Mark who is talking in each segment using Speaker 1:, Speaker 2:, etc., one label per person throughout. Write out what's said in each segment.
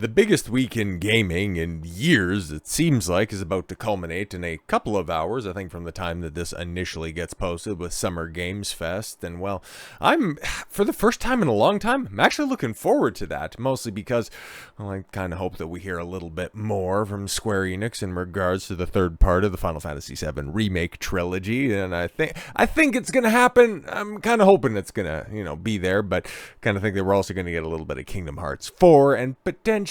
Speaker 1: The biggest week in gaming in years, it seems like, is about to culminate in a couple of hours, I think, from the time that this initially gets posted with Summer Games Fest. And, well, for the first time in a long time, I'm actually looking forward to that, mostly because, well, I kind of hope that we hear a little bit more from Square Enix in regards to the third part of the Final Fantasy VII Remake trilogy. And I think it's going to happen. I'm kind of hoping it's going to, be there, but kind of think that we're also going to get a little bit of Kingdom Hearts 4 and potentially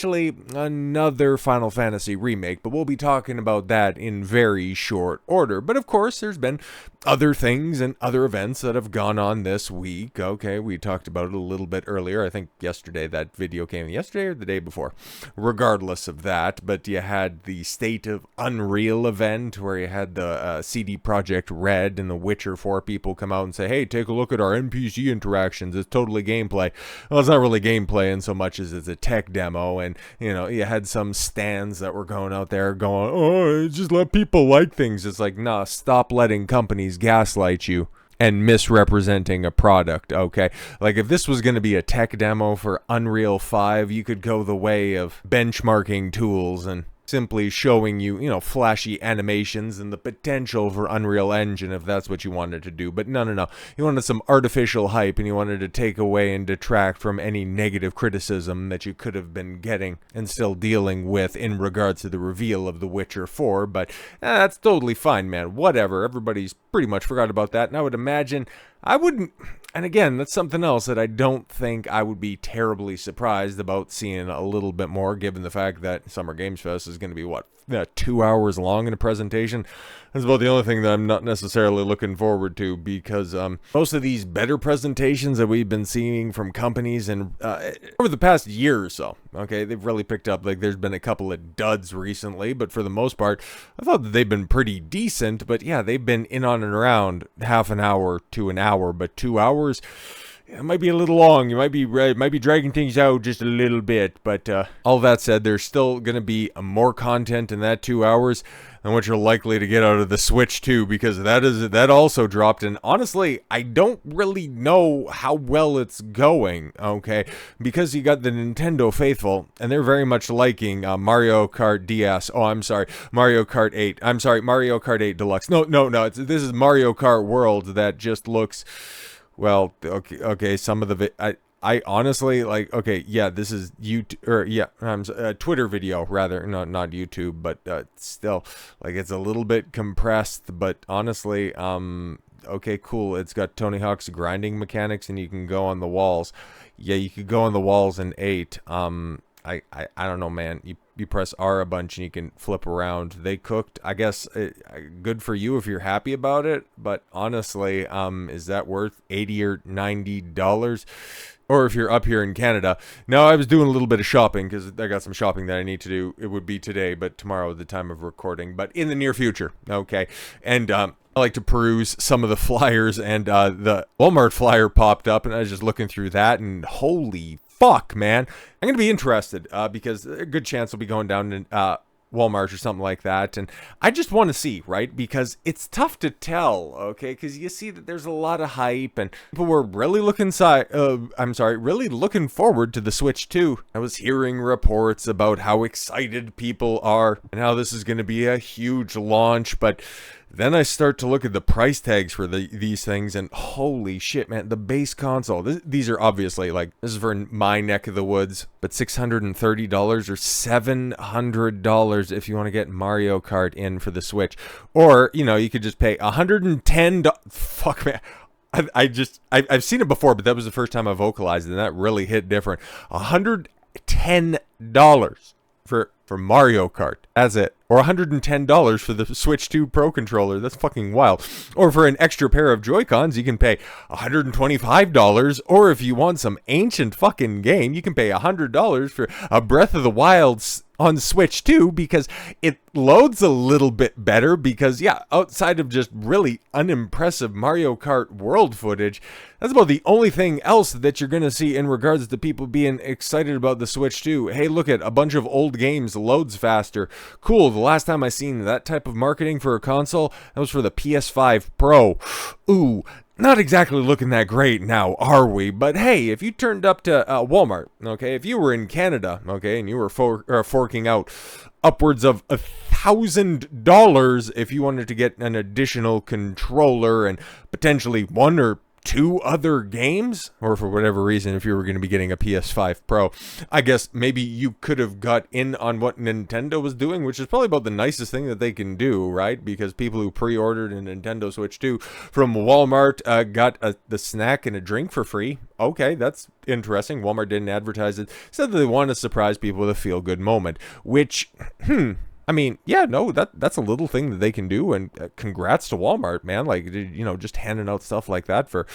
Speaker 1: another Final Fantasy remake, but we'll be talking about that in very short order. But of course, there's been other things and other events that have gone on this week. Okay, we talked about it a little bit earlier. I think yesterday that video came yesterday or the day before. Regardless of that, but you had the State of Unreal event where you had the CD Projekt Red and the Witcher 4 people come out and say, hey, take a look at our NPC interactions. It's totally gameplay. Well, it's not really gameplay in so much as it's a tech demo. And, you had some stands that were going out there going, oh, just let people like things. It's like, nah, stop letting companies gaslight you and misrepresenting a product, okay? Like, if this was going to be a tech demo for Unreal 5, you could go the way of benchmarking tools and simply showing you, flashy animations and the potential for Unreal Engine if that's what you wanted to do. But no. You wanted some artificial hype and you wanted to take away and detract from any negative criticism that you could have been getting and still dealing with in regards to the reveal of The Witcher 4. But that's totally fine, man. Whatever. Everybody's pretty much forgot about that. And I would imagine I wouldn't, and again, that's something else that I don't think I would be terribly surprised about seeing a little bit more, given the fact that Summer Games Fest is going to be, 2 hours long in a presentation. That's about the only thing that I'm not necessarily looking forward to, because most of these better presentations that we've been seeing from companies and over the past year or so, okay, they've really picked up. Like, there's been a couple of duds recently, but for the most part, I thought that they've been pretty decent. But yeah, they've been in on and around half an hour to an hour, but 2 hours, it might be a little long. You might be dragging things out just a little bit. But all that said, there's still going to be more content in that 2 hours than what you're likely to get out of the Switch 2, because that also dropped. And honestly, I don't really know how well it's going, okay? Because you got the Nintendo faithful, and they're very much liking Mario Kart DS. Oh, I'm sorry, Mario Kart 8. I'm sorry, Mario Kart 8 Deluxe. No, this is Mario Kart World that just looks... Well, okay. Some of the I honestly like. Okay, yeah, this is YouTube or Twitter video rather. No, not YouTube, but still, like, it's a little bit compressed. But honestly, okay, cool. It's got Tony Hawk's grinding mechanics, and you can go on the walls. Yeah, you could go on the walls in 8. I don't know, man. You press R a bunch and you can flip around. They cooked. I guess good for you if you're happy about it. But honestly, is that worth $80 or $90? Or if you're up here in Canada. No, I was doing a little bit of shopping because I got some shopping that I need to do. It would be today, but tomorrow at the time of recording. But in the near future, okay. And I like to peruse some of the flyers, and the Walmart flyer popped up, and I was just looking through that, and holy fuck, man. I'm going to be interested because a good chance I'll be going down to Walmart or something like that. And I just want to see, right? Because it's tough to tell, okay? Because you see that there's a lot of hype and people were really really looking forward to the Switch 2. I was hearing reports about how excited people are and how this is going to be a huge launch, but then I start to look at the price tags for these things, and holy shit, man, the base console. These are obviously, like, this is for my neck of the woods, but $630 or $700 if you want to get Mario Kart in for the Switch. Or, you could just pay $110. Fuck, man. I've seen it before, but that was the first time I vocalized it, and that really hit different. $110 for Mario Kart. That's it. Or $110 for the Switch 2 Pro controller. That's fucking wild. Or for an extra pair of Joy-Cons, you can pay $125. Or if you want some ancient fucking game, you can pay $100 for a Breath of the Wild on Switch 2, because it loads a little bit better, because yeah, outside of just really unimpressive Mario Kart World footage, that's about the only thing else that you're going to see in regards to people being excited about the Switch 2. Hey, look at a bunch of old games, loads faster. Cool, the last time I seen that type of marketing for a console, that was for the PS5 Pro. Ooh, not exactly looking that great now, are we? But hey, if you turned up to Walmart, okay, if you were in Canada, okay, and you were forking out upwards of $1,000 if you wanted to get an additional controller and potentially one or two other games, or for whatever reason, if you were going to be getting a PS5 Pro, I guess maybe you could have got in on what Nintendo was doing, which is probably about the nicest thing that they can do, right? Because people who pre-ordered a Nintendo Switch 2 from Walmart got the snack and a drink for free. Okay, that's interesting. Walmart didn't advertise it. Said that they want to surprise people with a feel-good moment, which, I mean, yeah, no, that's a little thing that they can do, and congrats to Walmart, man. Like, you know, just handing out stuff like that for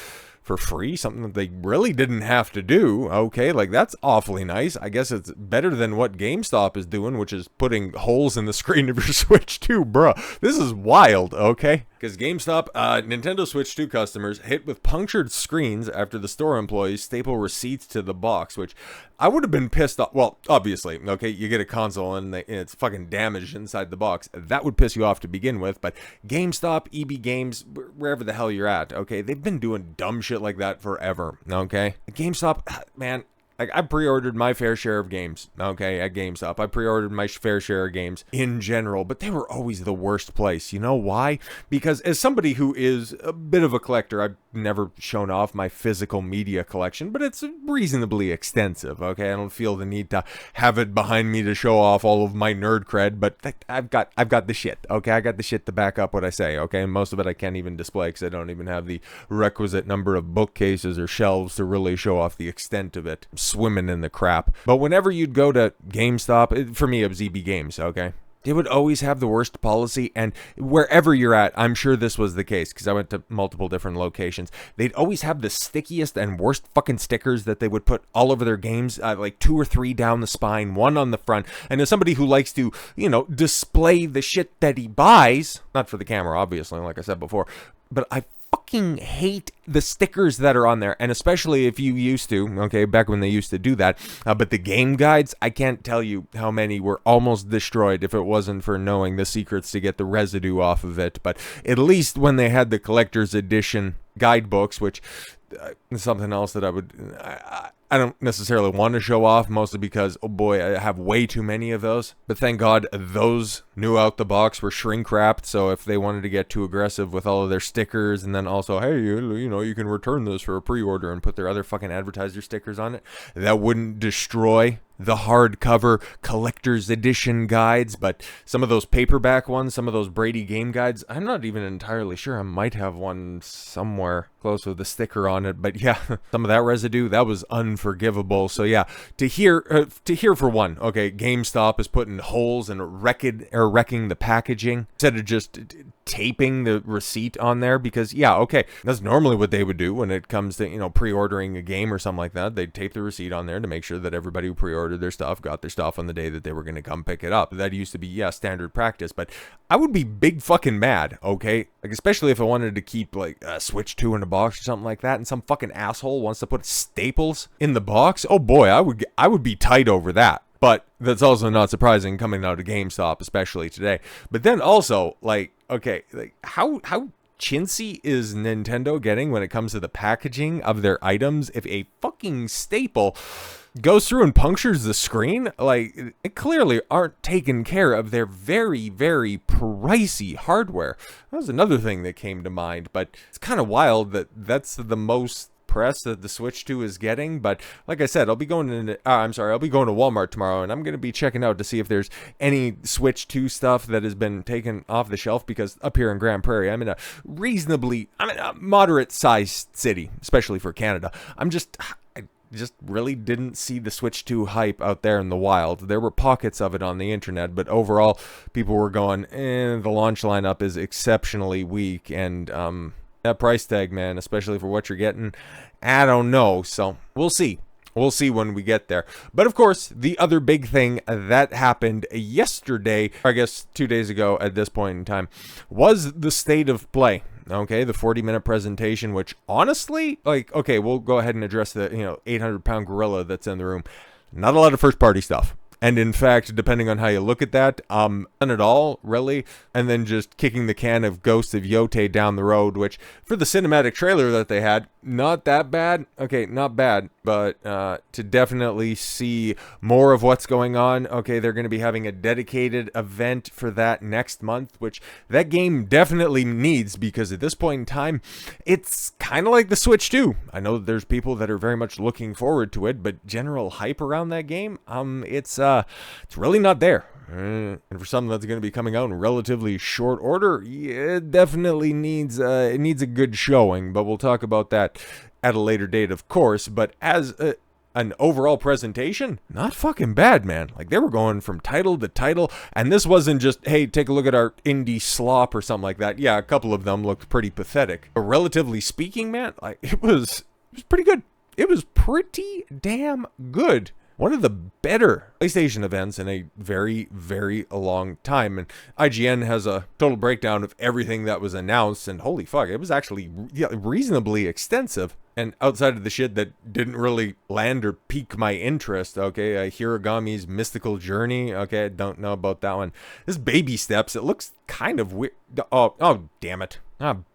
Speaker 1: free, something that they really didn't have to do, okay? Like, that's awfully nice. I guess it's better than what GameStop is doing, which is putting holes in the screen of your Switch 2, bruh. This is wild, okay? Because GameStop, Nintendo Switch 2 customers hit with punctured screens after the store employees staple receipts to the box, which I would have been pissed off. Well, obviously, okay, you get a console and it's fucking damaged inside the box. That would piss you off to begin with, but GameStop, EB Games, wherever the hell you're at, okay, they've been doing dumb shit like that forever, okay? GameStop, man, like, I pre-ordered my fair share of games, okay, at GameStop. I pre-ordered my fair share of games in general, but they were always the worst place. You know why? Because as somebody who is a bit of a collector, I've never shown off my physical media collection, but it's reasonably extensive, okay? I don't feel the need to have it behind me to show off all of my nerd cred, but I've got the shit, okay? I got the shit to back up what I say, okay? And most of it I can't even display because I don't even have the requisite number of bookcases or shelves to really show off the extent of it. Swimming in the crap. But whenever you'd go to GameStop, for me it was EB Games, okay? They would always have the worst policy, and wherever you're at, I'm sure this was the case, because I went to multiple different locations. They'd always have the stickiest and worst fucking stickers that they would put all over their games, like 2 or 3 down the spine, 1 on the front. And as somebody who likes to, you know, display the shit that he buys, not for the camera, obviously, like I said before, but I fucking hate the stickers that are on there, and especially if you used to, okay, back when they used to do that, but the game guides, I can't tell you how many were almost destroyed if it wasn't for knowing the secrets to get the residue off of it. But at least when they had the collector's edition guidebooks, which is something else that I don't necessarily want to show off, mostly because, oh boy, I have way too many of those. But thank God those new out the box were shrink wrapped, so if they wanted to get too aggressive with all of their stickers, and then also, hey, you know, you can return this for a pre-order and put their other fucking advertiser stickers on it, that wouldn't destroy the hardcover collector's edition guides. But some of those paperback ones, some of those Brady game guides, I'm not even entirely sure. I might have one somewhere close with a sticker on it, but yeah, some of that residue, that was unforgivable. So yeah, to hear for one, okay, GameStop is putting holes and wrecking the packaging instead of just taping the receipt on there, because yeah, okay, that's normally what they would do when it comes to, you know, pre-ordering a game or something like that. They'd tape the receipt on there to make sure that everybody who pre-ordered their stuff got their stuff on the day that they were going to come pick it up. That used to be, yeah, standard practice, but I would be big fucking mad, okay? Like, especially if I wanted to keep like a Switch 2 in a box or something like that, and some fucking asshole wants to put staples in the box. Oh boy, I would be tight over that. But that's also not surprising coming out of GameStop, especially today. But then also, like, okay, like how chintzy is Nintendo getting when it comes to the packaging of their items? If a fucking staple goes through and punctures the screen, like, it clearly aren't taking care of their very, very pricey hardware. That was another thing that came to mind, but it's kind of wild that that's the most press that the Switch 2 is getting. But like I said, I'll be going to Walmart tomorrow, and I'm going to be checking out to see if there's any Switch 2 stuff that has been taken off the shelf, because up here in Grand Prairie, I'm in a moderate sized city, especially for Canada. I just really didn't see the Switch 2 hype out there in the wild. There were pockets of it on the internet, but overall people were going, the launch lineup is exceptionally weak, and that price tag, man, especially for what you're getting, I don't know. So we'll see. We'll see when we get there. But of course, the other big thing that happened yesterday, or I guess 2 days ago at this point in time, was the state of play. Okay, the 40-minute presentation, which honestly, like, okay, we'll go ahead and address the 800-pound gorilla that's in the room. Not a lot of first-party stuff. And in fact, depending on how you look at that, none at all, really. And then just kicking the can of Ghost of Yote down the road, which for the cinematic trailer that they had, not that bad. Okay, not bad, but to definitely see more of what's going on. Okay, they're going to be having a dedicated event for that next month, which that game definitely needs, because at this point in time, it's kind of like the Switch 2. I know that there's people that are very much looking forward to it, but general hype around that game, it's really not there. And for something that's going to be coming out in relatively short order, yeah, it definitely needs a good showing, but we'll talk about that at a later date, of course. But as an overall presentation, not fucking bad, man. Like, they were going from title to title, and this wasn't just, hey, take a look at our indie slop or something like that. Yeah, a couple of them looked pretty pathetic, but relatively speaking, man, like, it was pretty good. It was pretty damn good. One of the better PlayStation events in a very, very long time. And IGN has a total breakdown of everything that was announced. And holy fuck, it was actually reasonably extensive. And outside of the shit that didn't really land or pique my interest, okay, Hiragami's Mystical Journey, okay, I don't know about that one. This Baby Steps, it looks kind of weird. Oh, damn it.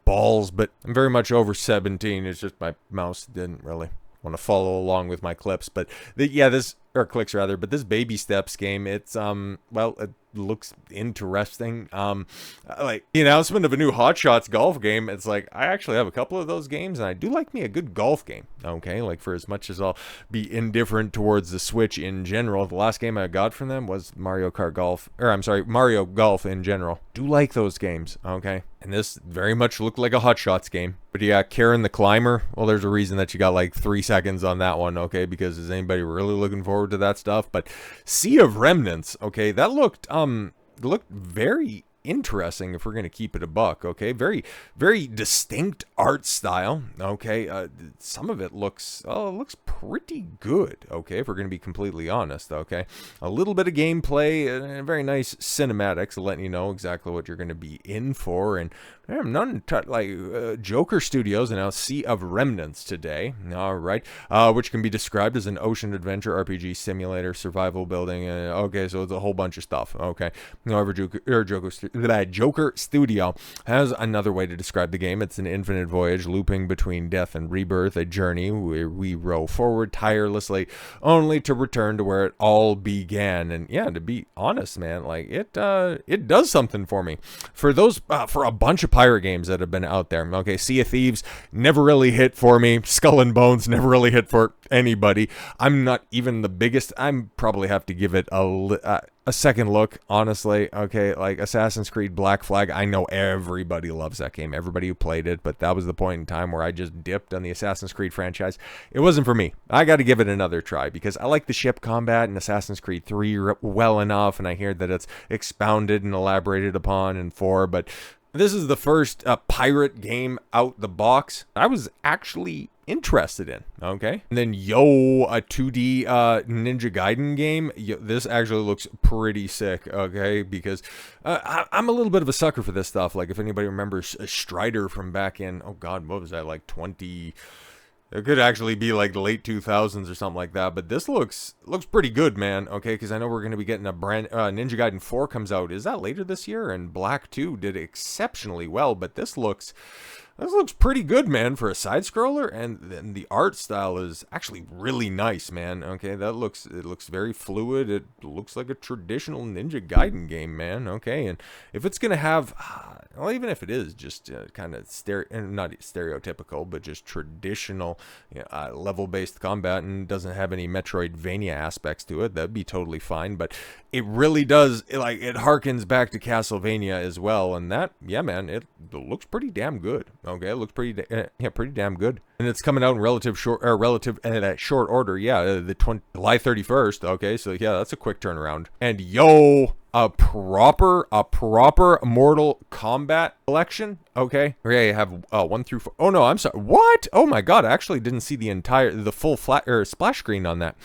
Speaker 1: Balls, but I'm very much over 17. It's just my mouse didn't really want to follow along with my clips, but clicks rather, but this Baby Steps game, it's well, it looks interesting. Like the announcement of a new Hot Shots golf game, it's like, I actually have a couple of those games, and I do like me a good golf game, okay? Like, for as much as I'll be indifferent towards the Switch in general, the last game I got from them was Mario Golf in general. Do like those games, okay? And this very much looked like a Hot Shots game. But yeah, Karen the Climber, well, there's a reason that you got like 3 seconds on that one, okay? Because is anybody really looking forward to that stuff? But Sea of Remnants, okay, that looked very interesting, if we're going to keep it a buck, okay? Very, very distinct art style, okay? Some of it looks pretty good, okay, if we're going to be completely honest, okay? A little bit of gameplay and very nice cinematics letting you know exactly what you're going to be in for. And Joker Studios announced Sea of Remnants today, all right, which can be described as an ocean adventure RPG simulator, survival building, okay, so it's a whole bunch of stuff, okay? However, Joker Studio has another way to describe the game. It's an infinite voyage looping between death and rebirth, a journey where we row forward tirelessly only to return to where it all began. And yeah, to be honest, man, like it does something for me. For a bunch of pirate games that have been out there, okay, Sea of Thieves never really hit for me. Skull and Bones never really hit for anybody. I'm not even the biggest. I'm probably have to give it a second look, honestly, okay? Like Assassin's Creed Black Flag, I know everybody loves that game, everybody who played it, but that was the point in time where I just dipped on the Assassin's Creed franchise. It wasn't for me. I got to give it another try, because I like the ship combat in Assassin's Creed 3 well enough, and I hear that it's expounded and elaborated upon in 4, but this is the first pirate game out the box I was actually interested in, okay? And then a 2D Ninja Gaiden game. This actually looks pretty sick, okay? Because I'm a little bit of a sucker for this stuff. Like, if anybody remembers Strider from back in, oh god, what was that, like 20... It could actually be like the late 2000s or something like that, but this looks pretty good, man, okay? Because I know we're going to be getting a brand... Ninja Gaiden 4 comes out. Is that later this year? And Black 2 did exceptionally well, but this looks pretty good, man, for a side-scroller, and the art style is actually really nice, man, okay? It looks very fluid. It looks like a traditional Ninja Gaiden game, man, okay? And if it's going to have... well, even if it is just kind of not stereotypical, but just traditional level-based combat and doesn't have any Metroidvania aspects to it, that'd be totally fine. But it really does, it harkens back to Castlevania as well, and that, yeah, man, it looks pretty damn good. Okay, it looks pretty damn good. And it's coming out in relative short order. Yeah, July 31st. Okay, so yeah, that's a quick turnaround. And a proper Mortal Kombat collection. Okay, yeah, you have 1 through 4. Oh no, I'm sorry. What? Oh my god, I actually didn't see the full splash screen on that.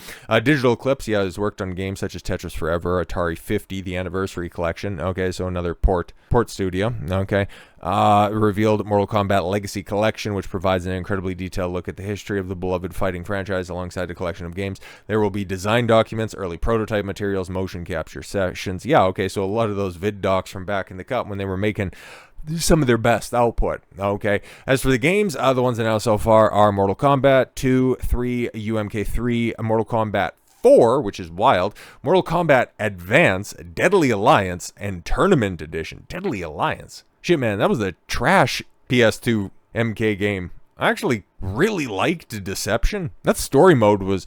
Speaker 1: Digital Eclipse, yeah, has worked on games such as Tetris Forever, Atari 50, the Anniversary Collection. Okay, so another port studio. Okay. revealed Mortal Kombat Legacy Collection, which provides an incredibly detailed look at the history of the beloved fighting franchise alongside a collection of games. There will be design documents, early prototype materials, motion capture sessions. Yeah, okay, so a lot of those vid docs from back in the cut when they were making some of their best output. Okay, as for the games, the ones announced so far are Mortal Kombat 2, 3, UMK3, Mortal Kombat 4, which is wild, Mortal Kombat Advance, Deadly Alliance, and Tournament Edition. Deadly Alliance. Shit, man, that was a trash PS2 MK game. I actually really liked Deception. That story mode was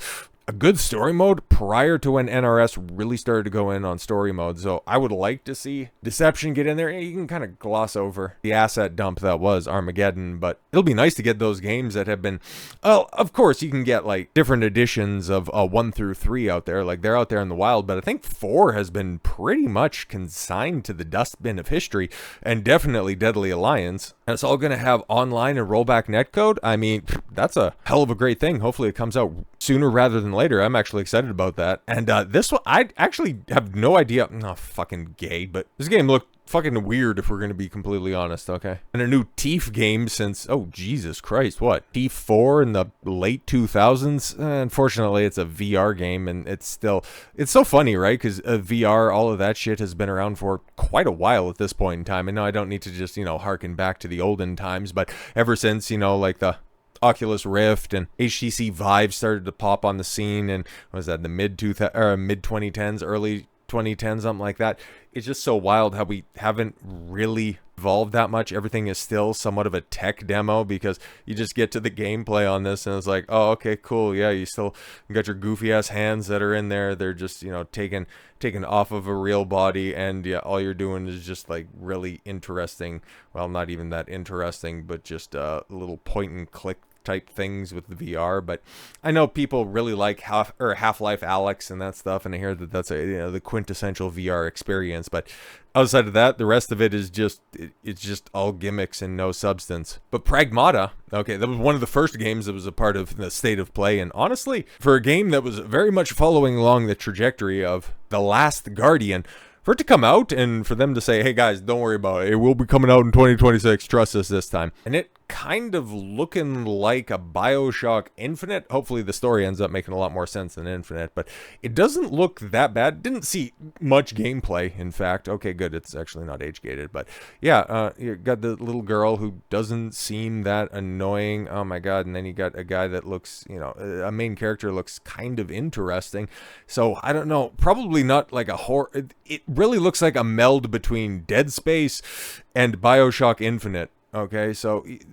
Speaker 1: a good story mode prior to when NRS really started to go in on story mode. So I would like to see Deception get in there. You can kind of gloss over the asset dump that was Armageddon, but it'll be nice to get those games that have been, well, of course you can get like different editions of 1 through 3 out there. Like they're out there in the wild, but I think 4 has been pretty much consigned to the dustbin of history, and definitely Deadly Alliance. And it's all going to have online and rollback netcode. I mean, that's a hell of a great thing. Hopefully it comes out sooner rather than later. I'm actually excited about that. And this one, I actually have no idea. Oh, fucking gay, but this game looked fucking weird if we're going to be completely honest, okay? And a new Thief game since, oh, Jesus Christ, what? Thief 4 in the late 2000s? Unfortunately, it's a VR game, and it's so funny, right? Because VR, all of that shit has been around for quite a while at this point in time. I know I don't need to just, harken back to the olden times, but ever since, like the Oculus Rift and HTC Vive started to pop on the scene, and what was that, the mid 2010s, early 2010s, something like that. It's just so wild how we haven't really evolved that much. Everything is still somewhat of a tech demo, because you just get to the gameplay on this and it's like, oh, okay, cool, yeah, you got your goofy ass hands that are in there. They're just taken off of a real body, and yeah, all you're doing is just like really interesting, well, not even that interesting, but just little point and click type things with the VR. But I know people really like Half-Life Alyx and that stuff, and I hear that that's the quintessential VR experience. But outside of that, the rest of it is it's just all gimmicks and no substance. But Pragmata, okay, that was one of the first games that was a part of the State of Play, and honestly, for a game that was very much following along the trajectory of The Last Guardian, for it to come out and for them to say, hey guys, don't worry about it, it will be coming out in 2026, trust us this time, and it kind of looking like a BioShock Infinite. Hopefully the story ends up making a lot more sense than Infinite, but it doesn't look that bad. Didn't see much gameplay, in fact. Okay, good, it's actually not age gated, but yeah, you got the little girl who doesn't seem that annoying, oh my god, and then you got a guy that looks, a main character looks kind of interesting. So I don't know, probably not like a horror. It really looks like a meld between Dead Space and BioShock Infinite. Okay, so it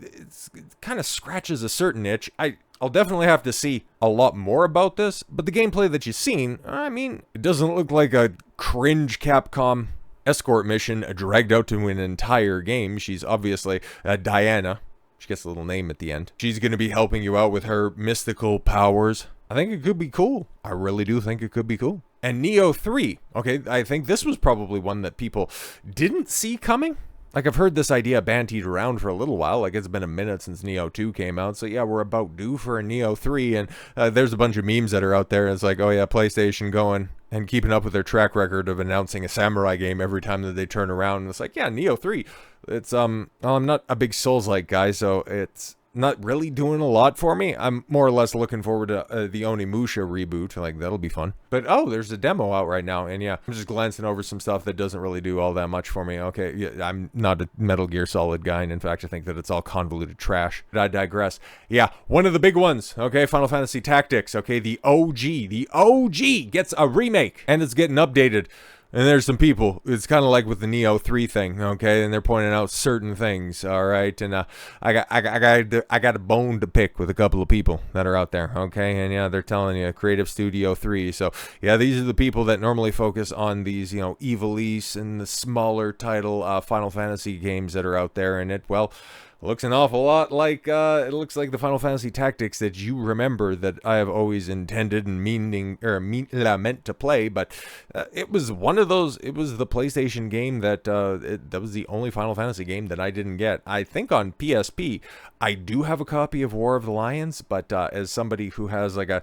Speaker 1: kind of scratches a certain itch. I'll definitely have to see a lot more about this, but the gameplay that you've seen, I mean, it doesn't look like a cringe Capcom escort mission dragged out to an entire game. She's obviously Diana. She gets a little name at the end. She's going to be helping you out with her mystical powers. I think it could be cool. I really do think it could be cool. And Neo 3, okay, I think this was probably one that people didn't see coming. Like, I've heard this idea bantied around for a little while. Like, it's been a minute since Neo 2 came out. So, yeah, we're about due for a Neo 3. And there's a bunch of memes that are out there. It's like, oh, yeah, PlayStation going and keeping up with their track record of announcing a samurai game every time that they turn around. And it's like, yeah, Neo 3. It's, well, I'm not a big Souls-like guy, so it's not really doing a lot for me. I'm more or less looking forward to the Onimusha reboot. Like, that'll be fun. But, oh, there's a demo out right now. And yeah, I'm just glancing over some stuff that doesn't really do all that much for me. Okay, yeah, I'm not a Metal Gear Solid guy. And in fact, I think that it's all convoluted trash. But I digress. Yeah, one of the big ones. Okay, Final Fantasy Tactics. Okay, the OG. The OG gets a remake. And it's getting updated. And there's some people, it's kind of like with the Neo 3 thing, okay, and they're pointing out certain things, all right, and I got a bone to pick with a couple of people that are out there, okay, and yeah, they're telling you Creative Studio 3, so yeah, these are the people that normally focus on these, Evil East and the smaller title Final Fantasy games that are out there, and it, well, looks an awful lot like, it looks like the Final Fantasy Tactics that you remember that I have always intended and meant to play, but it was one of those, it was the PlayStation game that, that was the only Final Fantasy game that I didn't get. I think on PSP, I do have a copy of War of the Lions, but as somebody who has like a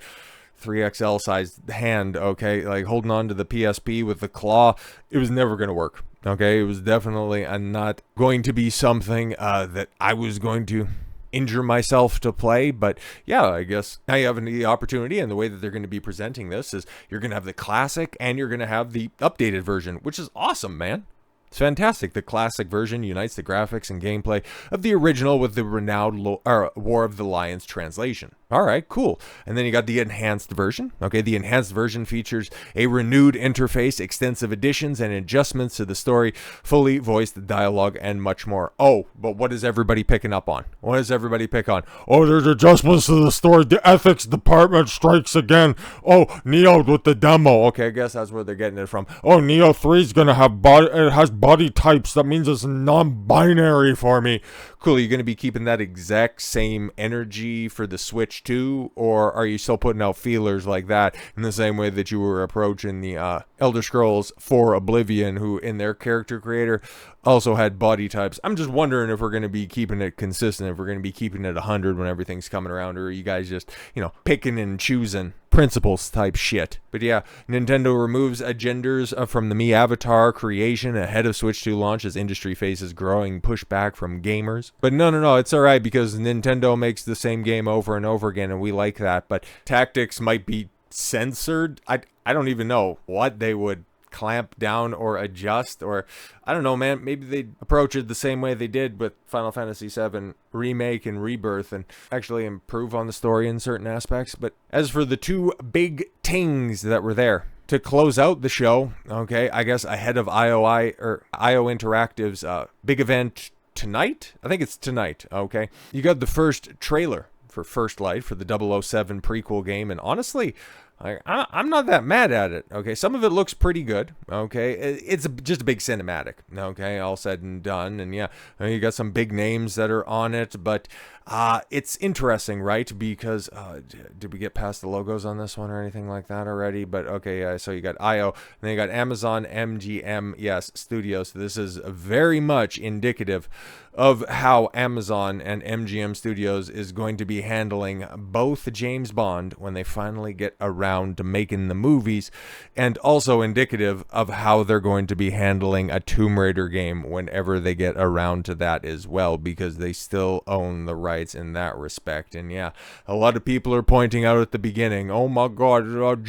Speaker 1: 3XL sized hand, okay, like holding on to the PSP with the claw, it was never going to work. Okay, it was definitely not going to be something that I was going to injure myself to play. But yeah, I guess now you have the opportunity, and the way that they're going to be presenting this is you're going to have the classic and you're going to have the updated version, which is awesome, man. It's fantastic. The classic version unites the graphics and gameplay of the original with the renowned War of the Lions translation. All right, cool. And then you got the enhanced version. Okay, the enhanced version features a renewed interface, extensive additions and adjustments to the story, fully voiced dialogue, and much more. Oh, but what is everybody picking up on? What does everybody pick on? Oh, there's adjustments to the story. The ethics department strikes again. Oh, Neo with the demo. Okay, I guess that's where they're getting it from. Oh, Neo 3 is gonna have it has body types. That means it's non-binary for me. Cool. Are you going to be keeping that exact same energy for the Switch too, or are you still putting out feelers like that in the same way that you were approaching the Elder Scrolls 4 Oblivion, who in their character creator also had body types? I'm just wondering if we're going to be keeping it consistent, if we're going to be keeping it 100 when everything's coming around, or are you guys just, picking and choosing principles type shit? But yeah, Nintendo removes agendas from the Mii avatar creation ahead of Switch 2 launch as industry faces growing pushback from gamers. But no, it's alright because Nintendo makes the same game over and over again, and we like that. But tactics might be censored. I don't even know what they would clamp down or adjust, or I don't know, man. Maybe they'd approach it the same way they did with Final Fantasy VII Remake and Rebirth and actually improve on the story in certain aspects. But as for the two big tings that were there to close out the show, okay, I guess ahead of IO Interactive's big event tonight. I think it's tonight, okay? You got the first trailer for First Light for the 007 prequel game, and honestly, I'm not that mad at it, okay? Some of it looks pretty good, okay? It's just a big cinematic, okay? All said and done, and yeah, you got some big names that are on it, but it's interesting, right? Because, did we get past the logos on this one or anything like that already? But okay, yeah, so you got IO, and then you got Amazon MGM, yes, Studios. So this is very much indicative of how Amazon and MGM Studios is going to be handling both James Bond when they finally get around to making the movies, and also indicative of how they're going to be handling a Tomb Raider game whenever they get around to that as well, because they still own the rights in that respect. And yeah, a lot of people are pointing out at the beginning, oh my god,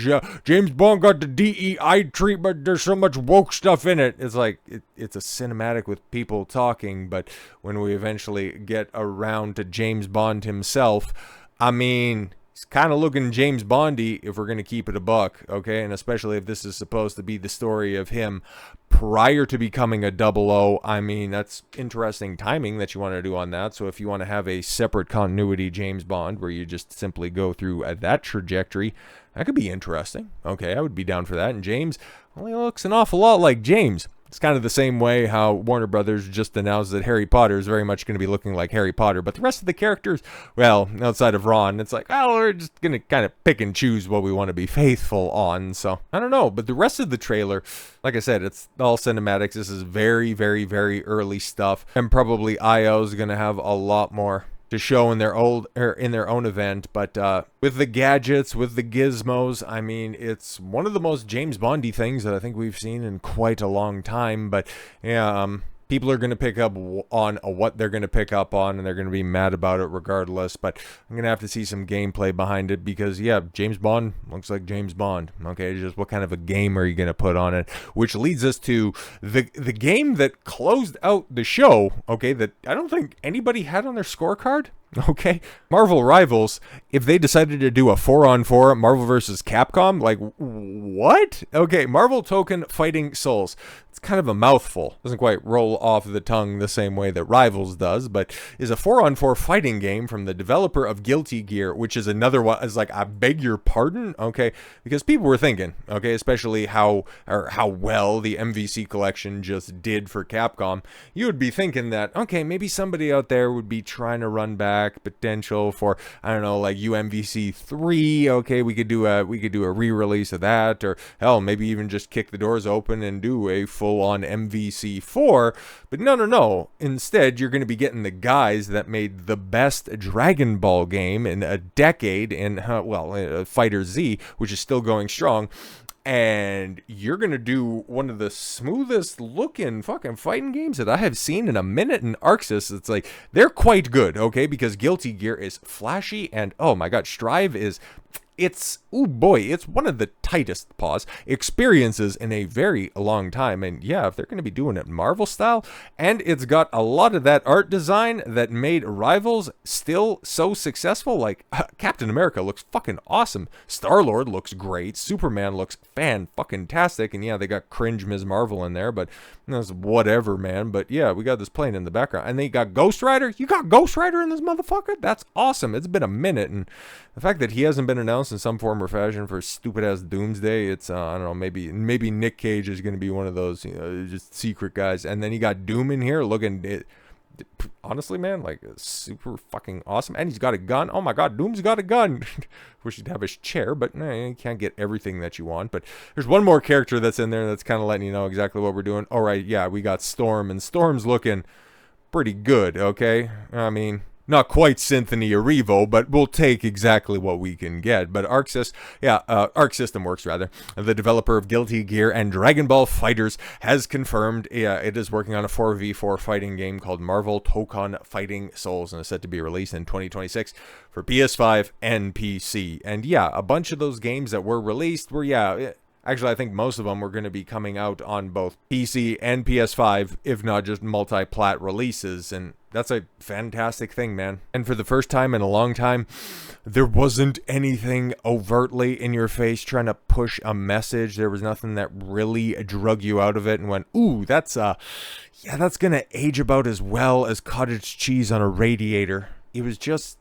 Speaker 1: James Bond got the DEI treatment, there's so much woke stuff in it. It's like, it's a cinematic with people talking, but when we eventually get around to James Bond himself, I mean, he's kind of looking James Bondy if we're going to keep it a buck, okay? And especially if this is supposed to be the story of him prior to becoming a 00. I mean, that's interesting timing that you want to do on that. So if you want to have a separate continuity James Bond where you just simply go through that trajectory, that could be interesting. Okay, I would be down for that. And James only looks an awful lot like James. It's kind of the same way how Warner Brothers just announced that Harry Potter is very much going to be looking like Harry Potter. But the rest of the characters, well, outside of Ron, it's like, oh, we're just going to kind of pick and choose what we want to be faithful on. So, I don't know. But the rest of the trailer, like I said, it's all cinematics. This is very, very, very early stuff. And probably IO is going to have a lot more to show in their own event. But with the gadgets, with the gizmos, I mean, it's one of the most James Bondy things that I think we've seen in quite a long time. But yeah, people are going to pick up on what they're going to pick up on, and they're going to be mad about it regardless. But I'm going to have to see some gameplay behind it, because yeah, James Bond looks like James Bond. Okay, just what kind of a game are you going to put on it? Which leads us to the game that closed out the show, okay, that I don't think anybody had on their scorecard. Okay, Marvel Rivals, if they decided to do a 4-on-4 Marvel vs. Capcom, like, what? Okay, Marvel Tokon Fighting Souls. It's kind of a mouthful. Doesn't quite roll off the tongue the same way that Rivals does, but is a 4-on-4 fighting game from the developer of Guilty Gear, which is another one. Is like, I beg your pardon? Okay, because people were thinking, okay, especially how well the MVC collection just did for Capcom, you would be thinking that, okay, maybe somebody out there would be trying to run back potential for, I don't know, like UMVC 3. Okay, we could do a re-release of that, or hell, maybe even just kick the doors open and do a full-on MVC 4. But no. Instead, you're going to be getting the guys that made the best Dragon Ball game in a decade in FighterZ, which is still going strong. and you're gonna do one of the smoothest looking fucking fighting games that I have seen in a minute in Arc Sys. It's like, they're quite good, okay, because Guilty Gear is flashy, and oh my god, Strive is, it's, oh boy, it's one of the tightest experiences in a very long time. And yeah, if they're going to be doing it Marvel style, and it's got a lot of that art design that made Rivals still so successful, like Captain America looks fucking awesome, Star-Lord looks great, Superman looks fan-fucking-tastic, and yeah, they got cringe Ms. Marvel in there, but that's whatever, man. But yeah, we got this playing in the background, and then you got Ghost Rider. You got Ghost Rider in this motherfucker? That's awesome. It's been a minute, and the fact that he hasn't been announced in some form or fashion for stupid ass Doomsday, it's I don't know, maybe Nick Cage is going to be one of those, you know, just secret guys. And then you got Doom in here looking, honestly, man, like super fucking awesome. And he's got a gun. Oh my god, Doom's got a gun. Wish he'd have his chair, but you can't get everything that you want. But there's one more character that's in there that's kind of letting you know exactly what we're doing. All right, yeah, we got Storm, and Storm's looking pretty good, okay? I mean, not quite Symphony or Revo, but we'll take exactly what we can get. But Arc System Works, rather, the developer of Guilty Gear and Dragon Ball FighterZ, has confirmed it is working on a 4v4 fighting game called Marvel Tokon Fighting Souls, and is set to be released in 2026 for PS5 and PC. And yeah, a bunch of those games that were released were, actually, I think most of them were going to be coming out on both PC and PS5, if not just multi-plat releases, and that's a fantastic thing, man. And for the first time in a long time, there wasn't anything overtly in your face trying to push a message. There was nothing that really drug you out of it and went, ooh, that's going to age about as well as cottage cheese on a radiator. It was just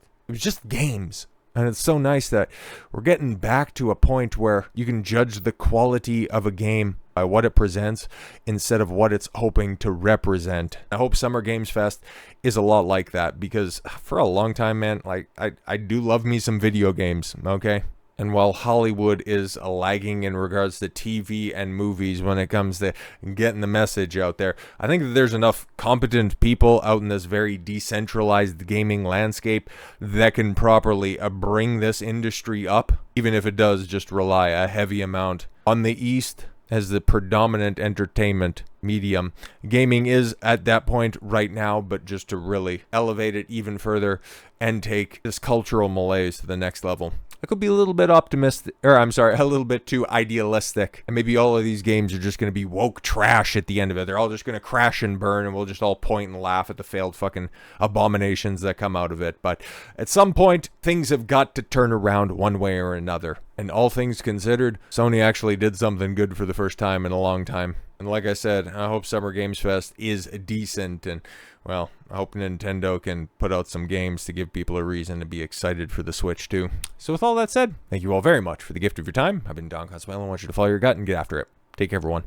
Speaker 1: games. And it's so nice that we're getting back to a point where you can judge the quality of a game by what it presents instead of what it's hoping to represent. I hope Summer Games Fest is a lot like that, because for a long time, man, like I do love me some video games, okay? And while Hollywood is lagging in regards to TV and movies when it comes to getting the message out there, I think that there's enough competent people out in this very decentralized gaming landscape that can properly bring this industry up, even if it does just rely a heavy amount on the East as the predominant entertainment medium. Gaming is at that point right now, but just to really elevate it even further and take this cultural malaise to the next level, I could be a little bit optimistic, or I'm sorry, a little bit too idealistic. And maybe all of these games are just going to be woke trash at the end of it. They're all just going to crash and burn, and we'll just all point and laugh at the failed fucking abominations that come out of it. But at some point, things have got to turn around one way or another. And all things considered, Sony actually did something good for the first time in a long time. And like I said, I hope Summer Games Fest is decent, and, well, I hope Nintendo can put out some games to give people a reason to be excited for the Switch too. So with all that said, thank you all very much for the gift of your time. I've been Don Coswell, and I want you to follow your gut and get after it. Take care, everyone.